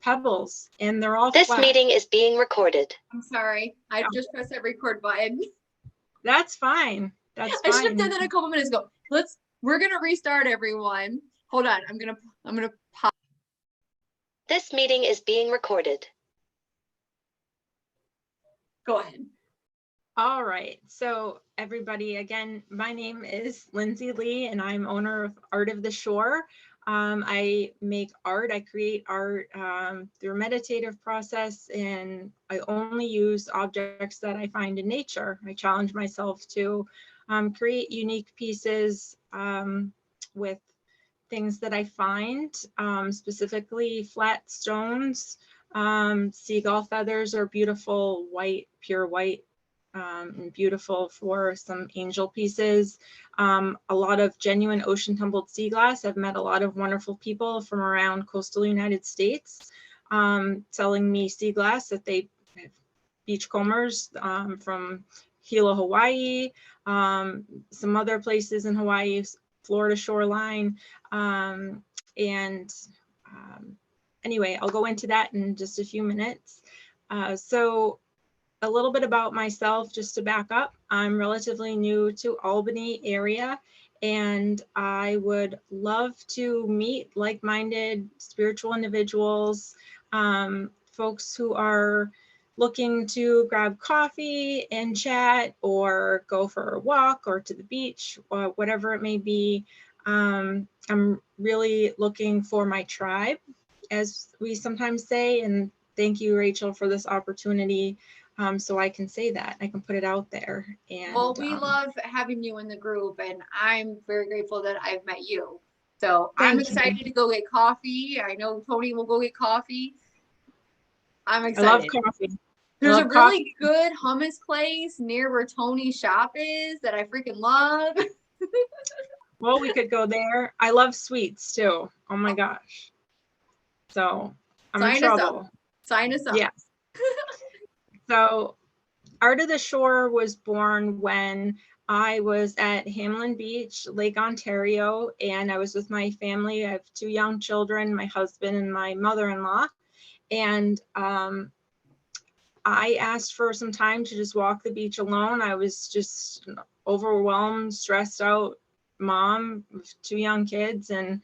pebbles, and they're all This flat. meeting is being recorded. I'm sorry. I just pressed that record button. That's fine. That's I should have fine. done that a couple minutes ago. We're gonna restart, everyone. Hold on. I'm gonna pause. This meeting is being recorded. Go ahead. All right. So everybody, again, my name is Lindsey Lee, and I'm owner of Art of the Shore. I make art. I create art through a meditative process, and I only use objects that I find in nature. I challenge myself to create unique pieces with things that I find, specifically flat stones. Seagull feathers are beautiful, white, pure white, and beautiful for some angel pieces. A lot of genuine ocean tumbled sea glass. I've met a lot of wonderful people from around coastal United States telling me sea glass that they have beachcombers from Hilo, Hawaii, some other places in Hawaii, Florida shoreline. Anyway, I'll go into that in just a few minutes. So a little bit about myself, just to back up. I'm relatively new to Albany area, and I would love to meet like-minded spiritual individuals, folks who are looking to grab coffee and chat, or go for a walk, or to the beach, or whatever it may be. I'm really looking for my tribe, as we sometimes say, and thank you, Rachel, for this opportunity. So I can say that, I can put it out there. And Well, we love having you in the group, and I'm very grateful that I've met you. So I'm excited to go get coffee. I know Tony will go get coffee. I'm excited. I love coffee. There's a really good hummus place near where Tony's shop is that I freaking love. Well, we could go there. I love sweets too. Oh my gosh. So I'm in trouble. Sign us up. Yes. So Art of the Shore was born when I was at Hamlin Beach, Lake Ontario, and I was with my family. I have 2 young children, my husband and my mother-in-law. And I asked for some time to just walk the beach alone. I was just overwhelmed, stressed out mom with 2 young kids, and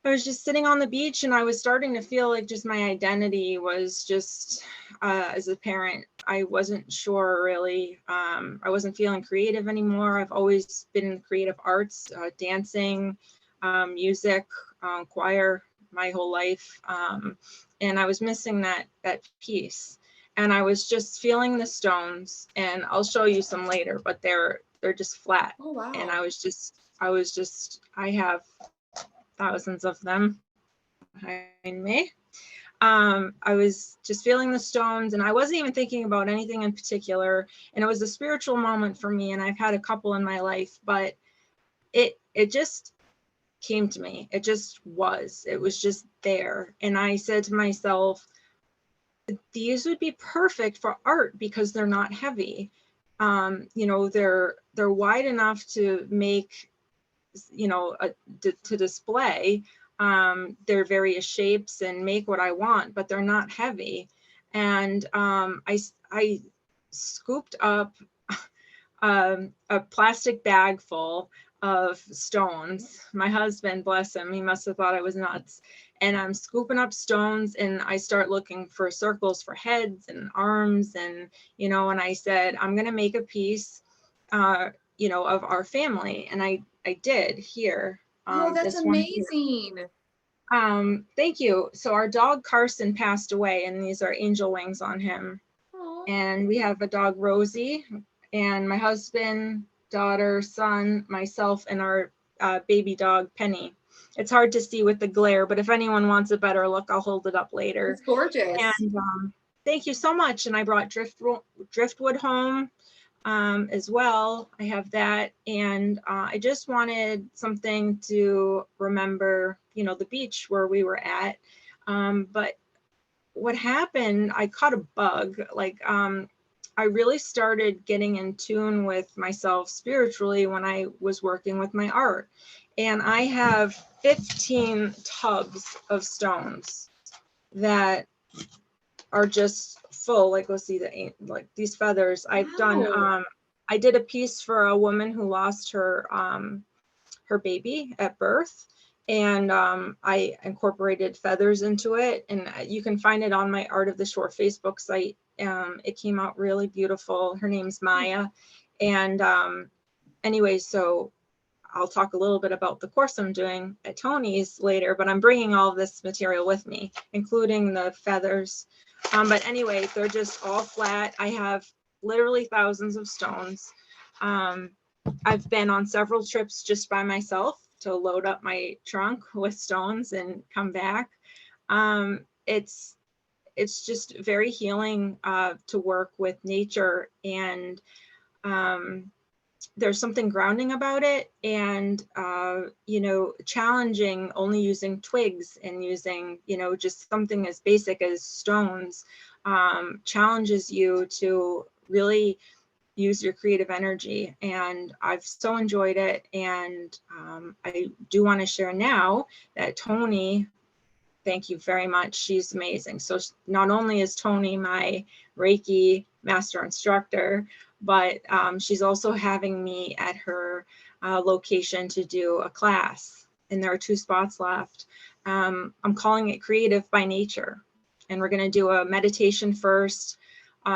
I was just sitting on the beach, and I was starting to feel like just my identity was just as a parent. I wasn't sure really. I wasn't feeling creative anymore. I've always been in creative arts, dancing, music, choir my whole life. And I was missing that piece. And I was just feeling the stones, and I'll show you some later, but they're just flat. Oh, wow. And I have thousands of them behind me. I was just feeling the stones, and I wasn't even thinking about anything in particular. And it was a spiritual moment for me, and I've had a couple in my life, but it just came to me. It was just there. And I said to myself, these would be perfect for art because they're not heavy. They're wide enough to make, to display their various shapes and make what I want, but they're not heavy. And I scooped up a plastic bag full of stones. My husband, bless him, he must have thought I was nuts. And I'm scooping up stones, and I start looking for circles for heads and arms, and and I said, I'm gonna make a piece of our family. And I did here. Oh, that's amazing. Thank you. So our dog Carson passed away, and these are angel wings on him. Aww. And we have a dog Rosie, and my husband, daughter, son, myself, and our baby dog Penny. It's hard to see with the glare, but if anyone wants a better look, I'll hold it up later. It's gorgeous. And thank you so much. And I brought driftwood home as well. I have that. And I just wanted something to remember, the beach where we were at. But what happened, I caught a bug. I really started getting in tune with myself spiritually when I was working with my art. And I have 15 tubs of stones. that are just full. Like, let's see, like these feathers. I've done, I did a piece for a woman who lost her baby at birth, and I incorporated feathers into it, and you can find it on my Art of the Shore Facebook site. It came out really beautiful. Her name's Maya. And anyway, so I'll talk a little bit about the course I'm doing at Tony's later, but I'm bringing all this material with me, including the feathers. But anyway, they're just all flat. I have literally thousands of stones. I've been on several trips just by myself to load up my trunk with stones and come back. It's just very healing to work with nature, and there's something grounding about it, and you know, challenging only using twigs and using, you know, just something as basic as stones challenges you to really use your creative energy. And I've so enjoyed it. And I do want to share now that Tony, thank you very much, she's amazing. So not only is Tony my Reiki master instructor, but she's also having me at her location to do a class, and there are 2 spots left. I'm calling it Creative by Nature, and we're going to do a meditation first,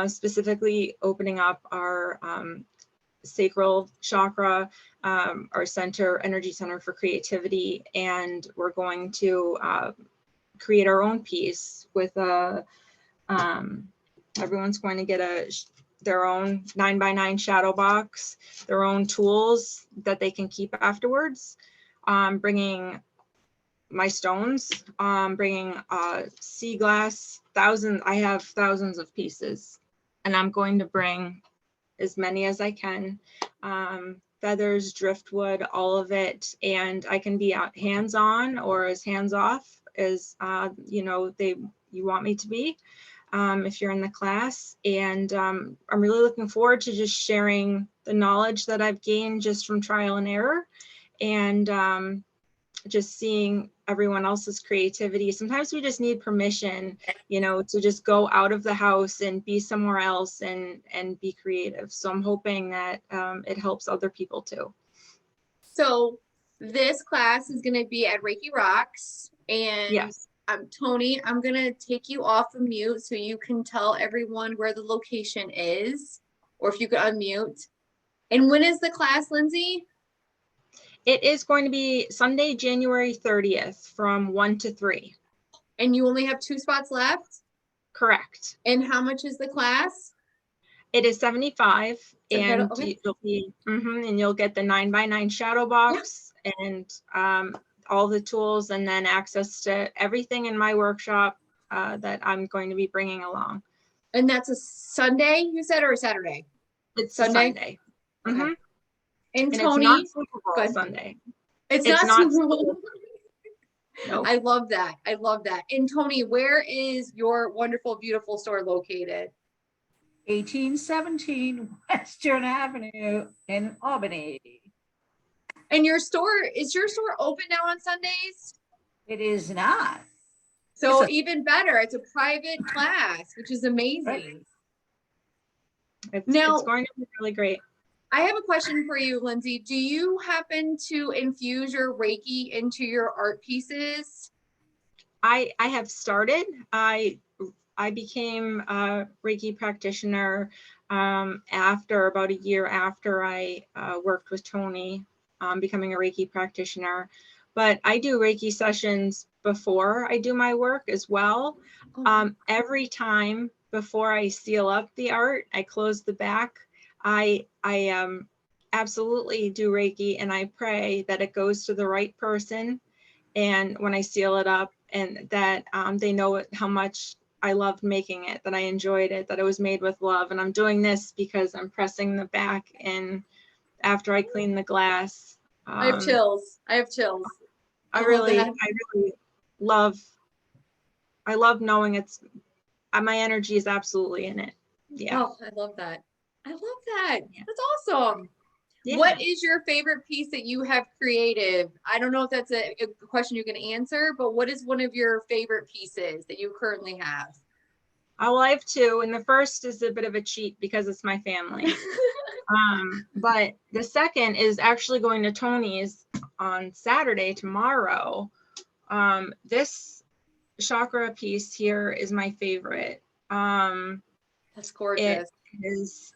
specifically opening up our sacral chakra, our center, energy center for creativity, and we're going to create our own piece with a everyone's going to get their own 9x9 shadow box, their own tools that they can keep afterwards. Bringing my stones, bringing sea glass, I have thousands of pieces, and I'm going to bring as many as I can. Feathers, driftwood, all of it, and I can be hands-on or as hands-off as you know, you want me to be. If you're in the class, and I'm really looking forward to just sharing the knowledge that I've gained just from trial and error, and just seeing everyone else's creativity. Sometimes we just need permission, you know, to just go out of the house and be somewhere else and be creative. So I'm hoping that it helps other people too. So this class is going to be at Reiki Rocks, and yes. Tony, I'm going to take you off of mute so you can tell everyone where the location is, or if you could unmute. And when is the class, Lindsay? It is going to be Sunday, January 30th from 1 to 3. And you only have 2 spots left? Correct. And how much is the class? It is $75, and okay. You'll get the 9x9 shadow box, and all the tools, and then access to everything in my workshop that I'm going to be bringing along. And that's a Sunday, you said, or a Saturday? It's Sunday. Okay. And Tony, it's not Super Bowl Sunday. It's not Super Bowl. Nope. I love that. I love that. And Tony, where is your wonderful, beautiful store located? 1817 Western Avenue in Albany. And is your store open now on Sundays? It is not. So even better, it's a private class, which is amazing. Right. It's going to be really great. I have a question for you, Lindsay. Do you happen to infuse your Reiki into your art pieces? I have started. I became a Reiki practitioner after about a year after I worked with Tony, becoming a Reiki practitioner. But I do Reiki sessions before I do my work as well. Every time before I seal up the art, I close the back. I absolutely do Reiki, and I pray that it goes to the right person. And when I seal it up, and that they know how much I loved making it, that I enjoyed it, that it was made with love. And I'm doing this because I'm pressing the back in after I clean the glass. I have chills. I I really love knowing my energy is absolutely in it. Yeah. Oh, I love that. Yeah. That's awesome. What is your favorite piece that you have created? I don't know if that's a question you can answer, but what is one of your favorite pieces that you currently have? Oh, well, I have two, and the first is a bit of a cheat because it's my family. But the second is actually going to Tony's on Saturday, tomorrow. This chakra piece here is my favorite. That's gorgeous. It is,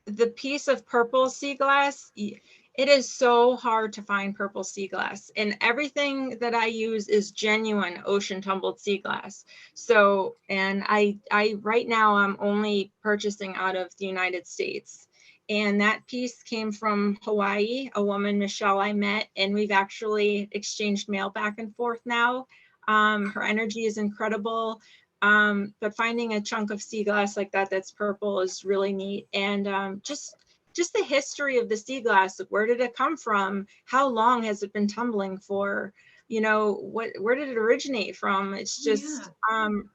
the piece of purple sea glass, it is so hard to find purple sea glass, and everything that I use is genuine ocean tumbled sea glass. So, and I right now I'm only purchasing out of the United States. And that piece came from Hawaii, a woman, Michelle, I met, and we've actually exchanged mail back and forth now. Her energy is incredible. But finding a chunk of sea glass like that that's purple is really neat. And just the history of the sea glass, where did it come from? How long has it been tumbling for? You know, where did it originate from? It's just,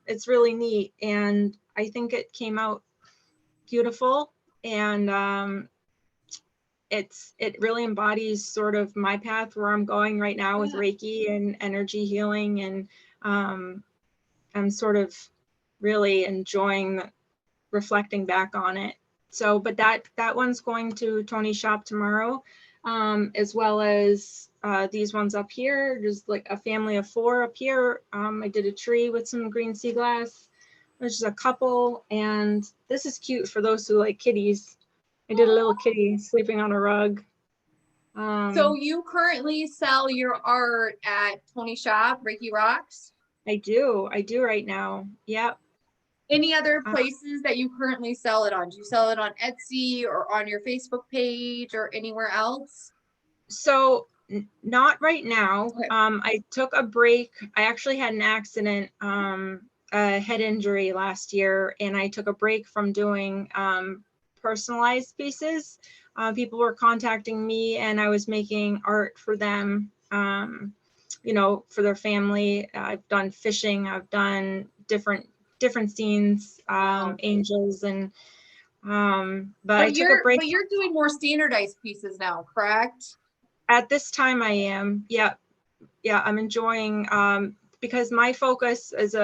it's really neat. And I think it came out beautiful. And it really embodies sort of my path where I'm going right now with Reiki and energy healing. And I'm sort of really enjoying reflecting back on it. So, but that one's going to Tony's shop tomorrow, as well as these ones up here. There's like a family of 4 up here. I did a tree with some green sea glass. There's a couple, and this is cute for those who like kitties. I did a little kitty sleeping on a rug. So you currently sell your art at Tony's shop, Reiki Rocks? I do right now. Yep. Any other places that you currently sell it on? Do you sell it on Etsy or on your Facebook page or anywhere else? So not right now. Okay. I took a break. I actually had an accident, a head injury last year, and I took a break from doing personalized pieces. People were contacting me, and I was making art for them, you know, for their family. I've done fishing. I've done different scenes, angels, and but I took a break. But you're doing more standardized pieces now, correct? At this time I am. Yeah, I'm enjoying, because my focus as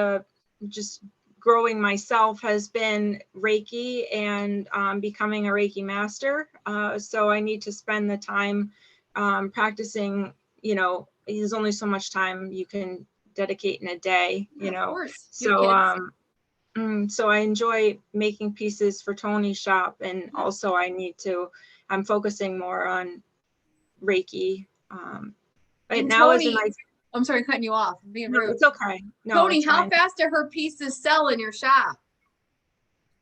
just growing myself has been Reiki and becoming a Reiki master. So I need to spend the time practicing. You know, there's only so much time you can dedicate in a day, you know. Of course. So so I enjoy making pieces for Tony's shop, and also I'm focusing more on Reiki. But now Tony, is I'm sorry, cutting you off. I'm being rude. It's okay. No, Tony, how fast do her pieces sell in your shop?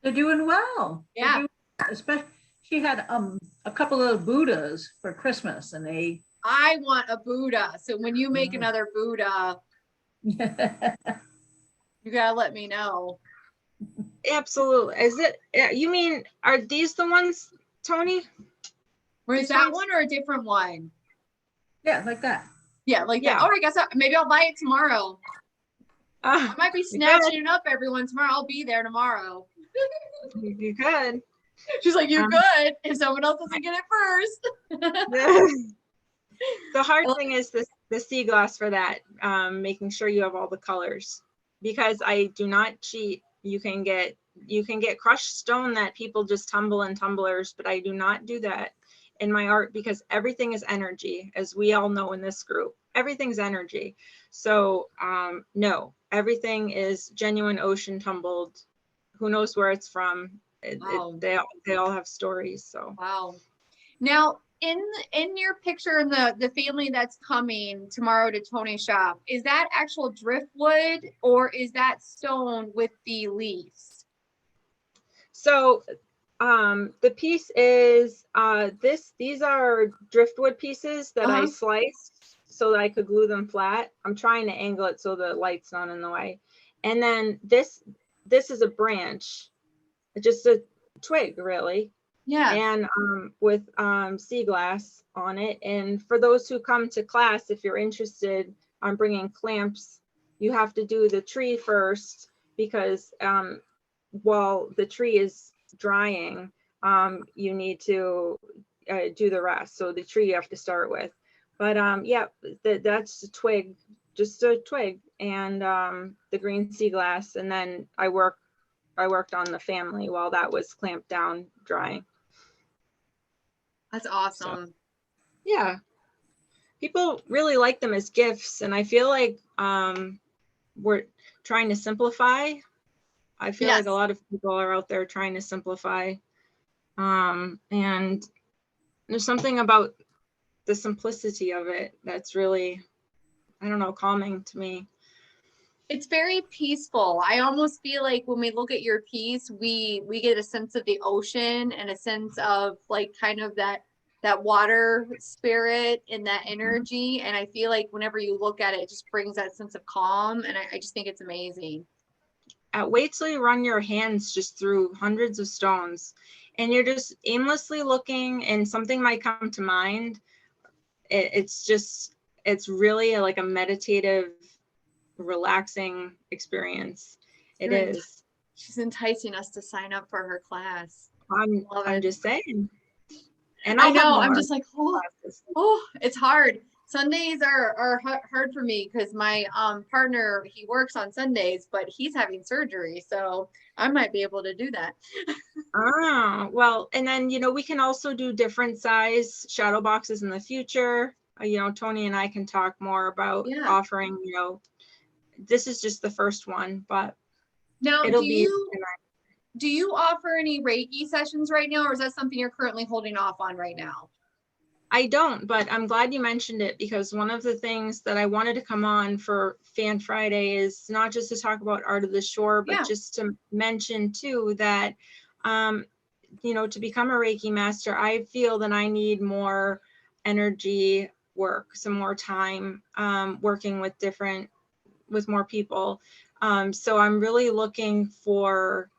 They're doing well. Yeah. Especially, she had a couple of Buddhas for Christmas, and I want a Buddha. So when you make another Buddha, you gotta let me know. Absolutely. Is it? You mean, are these the ones, Tony? Or is that one or a different one? Yeah, like that. Yeah, like that. Oh, I guess maybe I'll buy it tomorrow. I might be snatching it up, everyone. Tomorrow, I'll be there tomorrow. You could. She's like, you could, if someone else doesn't get it first. The hard thing is the sea glass for that, making sure you have all the colors, because I do not cheat. You can get crushed stone that people just tumble in tumblers, but I do not do that in my art, because everything is energy, as we all know in this group. Everything's energy. So no, everything is genuine ocean tumbled. Who knows where it's from? They all have stories. So wow. Now, in your picture, in the family that's coming tomorrow to Tony's shop, is that actual driftwood or is that stone with the leaves? So the piece is these are driftwood pieces that I sliced so that I could glue them flat. I'm trying to angle it so the light's not in the way. And then this is a branch, just a twig, really. Yeah. And with sea glass on it. And for those who come to class, if you're interested on bringing clamps, you have to do the tree first, because while the tree is drying, you need to do the rest. So the tree you have to start with. But yeah, that's a twig, just a twig, and the green sea glass. And then I worked on the family while that was clamped down drying. That's awesome. So, yeah, people really like them as gifts, and I feel like we're trying to simplify. I feel like a lot of people are out there trying to simplify, and there's something about the simplicity of it that's really, I don't know, calming to me. It's very peaceful. I almost feel like when we look at your piece, we get a sense of the ocean and a sense of like kind of that water spirit and that energy. And I feel like whenever you look at it, it just brings that sense of calm. And I just think it's amazing. Wait till you run your hands just through hundreds of stones and you're just aimlessly looking and something might come to mind. It's really like a meditative, relaxing experience. It is. She's enticing us to sign up for her class. I'm just saying. And I know, I'm just like, oh, it's hard. Sundays are hard for me because my partner, he works on Sundays, but he's having surgery. So I might be able to do that. Oh, well, and then, we can also do different size shadow boxes in the future. Tony and I can talk more about offering, this is just the first one, but now do you offer any Reiki sessions right now, or is that something you're currently holding off on right now? I don't, but I'm glad you mentioned it because one of the things that I wanted to come on for Fan Friday is not just to talk about Art of the Shore, but just to mention too that, to become a Reiki master, I feel that I need more energy work, some more time working with more people. So I'm really looking for,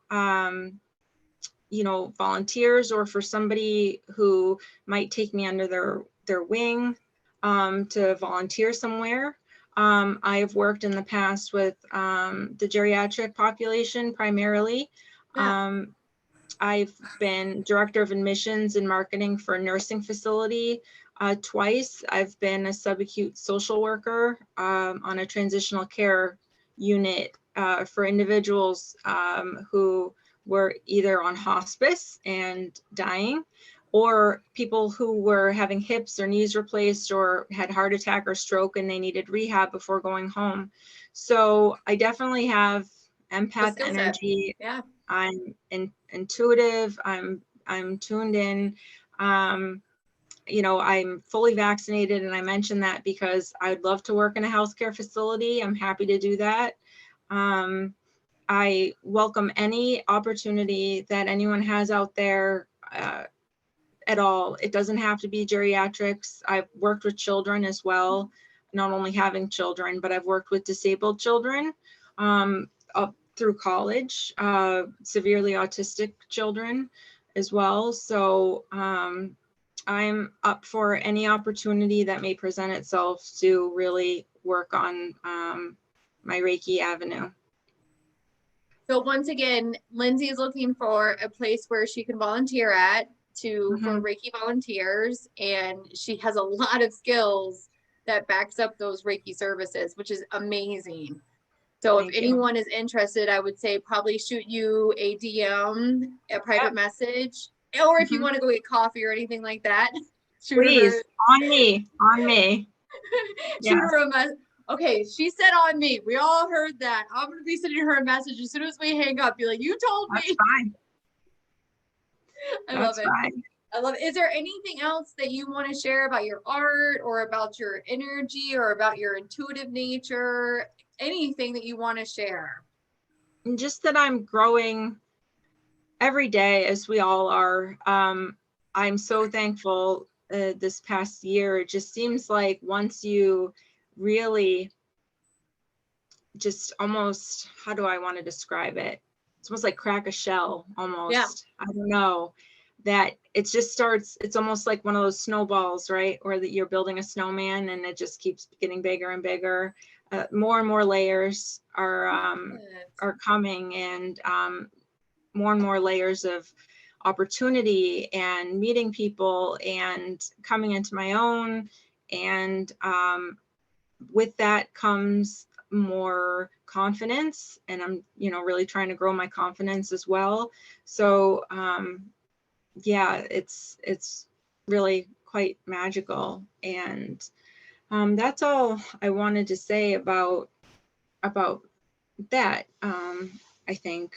volunteers or for somebody who might take me under their wing to volunteer somewhere. I've worked in the past with the geriatric population primarily. I've been director of admissions and marketing for a nursing facility twice. I've been a subacute social worker on a transitional care unit for individuals who were either on hospice and dying, or people who were having hips or knees replaced or had heart attack or stroke and they needed rehab before going home. So I definitely have empath energy. Yeah. I'm intuitive. I'm tuned in. I'm fully vaccinated, and I mentioned that because I'd love to work in a healthcare facility. I'm happy to do that. I welcome any opportunity that anyone has out there at all. It doesn't have to be geriatrics. I've worked with children as well, not only having children, but I've worked with disabled children up through college, severely autistic children as well. So I'm up for any opportunity that may present itself to really work on my Reiki avenue. So once again, Lindsey is looking for a place where she can volunteer at for Reiki volunteers, and she has a lot of skills that backs up those Reiki services, which is amazing. So if anyone is interested, I would say probably shoot you a DM, a private message, or if you want to go get coffee or anything like that, please, on me. Shoot her a message. Okay, she said on me. We all heard that. I'm going to be sending her a message as soon as we hang up. Be like, you told me. That's fine. I love it. Is there anything else that you want to share about your art or about your energy or about your intuitive nature? Anything that you want to share? Just that I'm growing every day, as we all are. I'm so thankful this past year. It just seems like once you really just almost, how do I want to describe it? It's almost like crack a shell almost. Yeah. I don't know, that it just starts, it's almost like one of those snowballs, right? Or that you're building a snowman and it just keeps getting bigger and bigger. More and more layers are coming, and more and more layers of opportunity and meeting people and coming into my own. And with that comes more confidence, and I'm, really trying to grow my confidence as well. So yeah, it's really quite magical. And that's all I wanted to say about that. I think,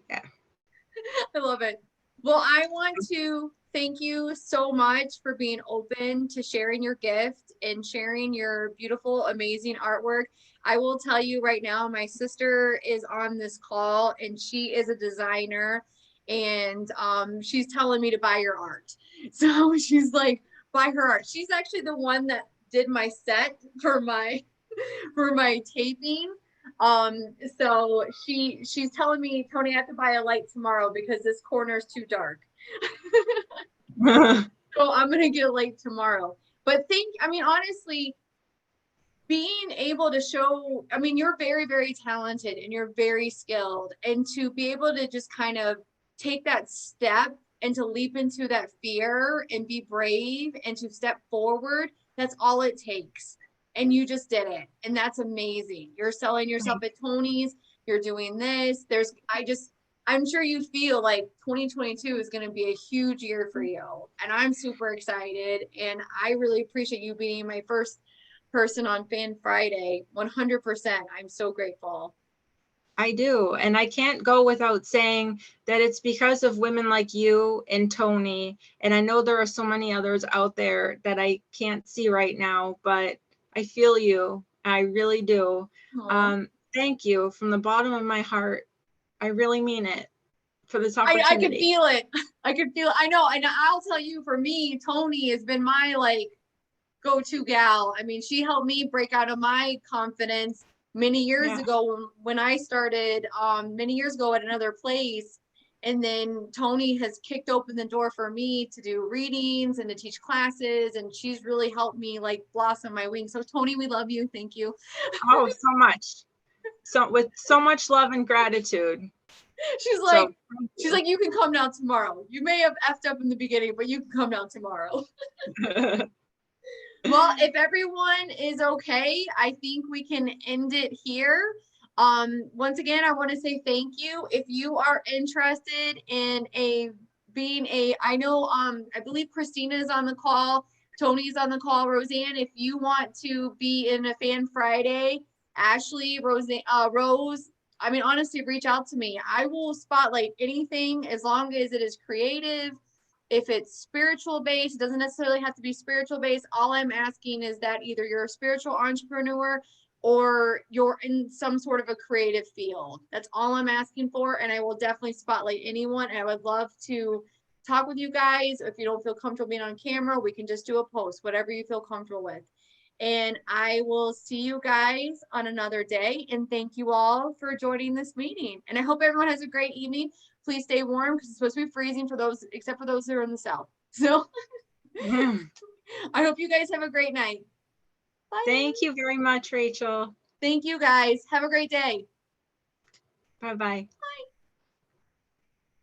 yeah. I love it. Well, I want to thank you so much for being open to sharing your gift and sharing your beautiful, amazing artwork. I will tell you right now, my sister is on this call and she is a designer, and she's telling me to buy your art. So she's like, buy her art. She's actually the one that did my set for my taping. So she's telling me, Tony, I have to buy a light tomorrow because this corner is too dark. So I'm gonna get a light tomorrow. But honestly, being able to show, you're very, very talented and you're very skilled, and to be able to just kind of take that step and to leap into that fear and be brave and to step forward, that's all it takes. And you just did it. And that's amazing. You're selling yourself at Tony's, you're doing this. I'm sure you feel like 2022 is going to be a huge year for you. And I'm super excited. And I really appreciate you being my first person on Fan Friday. 100%. I'm so grateful. I do. And I can't go without saying that it's because of women like you and Tony. And I know there are so many others out there that I can't see right now, but I feel you. I really do. Thank you from the bottom of my heart. I really mean it, for this opportunity. I can feel it. I know. And I'll tell you, for me, Tony has been my go-to gal. She helped me break out of my confidence many years ago when I started many years ago at another place. And then Tony has kicked open the door for me to do readings and to teach classes. And she's really helped me blossom my wings. So Tony, we love you. Thank you. Oh, so much. So with so much love and gratitude. She's like, you can come down tomorrow. You may have effed up in the beginning, but you can come down tomorrow. Well, if everyone is okay, I think we can end it here. Once again, I want to say thank you. If you are interested in I believe Christina is on the call, Tony's on the call, Roseanne, if you want to be in a Fan Friday, Ashley, Rose, honestly, reach out to me. I will spotlight anything as long as it is creative. If it's spiritual based, it doesn't necessarily have to be spiritual based. All I'm asking is that either you're a spiritual entrepreneur or you're in some sort of a creative field. That's all I'm asking for. And I will definitely spotlight anyone. And I would love to talk with you guys. If you don't feel comfortable being on camera, we can just do a post, whatever you feel comfortable with. And I will see you guys on another day. And thank you all for joining this meeting. And I hope everyone has a great evening. Please stay warm because it's supposed to be freezing for those, except for those who are in the South. So I hope you guys have a great night. Bye. Thank you very much, Rachel. Thank you guys. Have a great day. Bye-bye.